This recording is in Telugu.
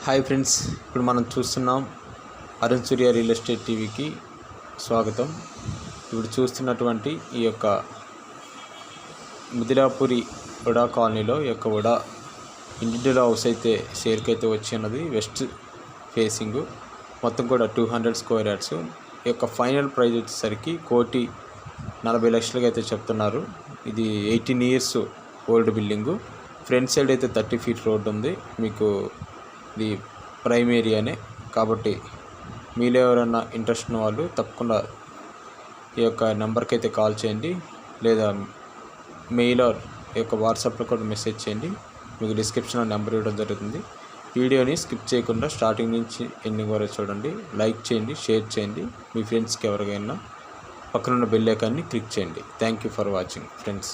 హాయ్ ఫ్రెండ్స్, ఇప్పుడు మనం చూస్తున్నాం అరుణ్ సూర్య రియల్ ఎస్టేట్ టీవీకి స్వాగతం. ఇప్పుడు చూస్తున్నటువంటి ఈ యొక్క మిథిలాపురి ఉడా కాలనీలో ఈ యొక్క ఉడా ఇండివిజువల్ హౌస్ అయితే షేర్కి అయితే వచ్చి ఉన్నది. వెస్ట్ ఫేసింగ్ మొత్తం కూడా 200 స్క్వేర్ యార్డ్స్. ఈ యొక్క ఫైనల్ ప్రైస్ వచ్చేసరికి 1,40,00,000 అయితే చెప్తున్నారు. ఇది 18 years old building. Front side అయితే 30 feet రోడ్ ఉంది. మీకు ఇది ప్రైమ్ ఏరియానే కాబట్టి మీలో ఎవరైనా ఇంట్రెస్ట్ ఉన్న వాళ్ళు తప్పకుండా ఈ యొక్క నెంబర్కి అయితే కాల్ చేయండి, లేదా మెయిల్ ఈ యొక్క వాట్సాప్లో కూడా మెసేజ్ చేయండి. మీకు డిస్క్రిప్షన్లో నెంబర్ ఇవ్వడం జరుగుతుంది. వీడియోని స్కిప్ చేయకుండా స్టార్టింగ్ నుంచి ఎండింగ్ వరకు చూడండి. లైక్ చేయండి, షేర్ చేయండి. మీ ఫ్రెండ్స్కి ఎవరికైనా పక్కనున్న బెల్ ఐకాన్ని క్లిక్ చేయండి. Thank you for watching friends.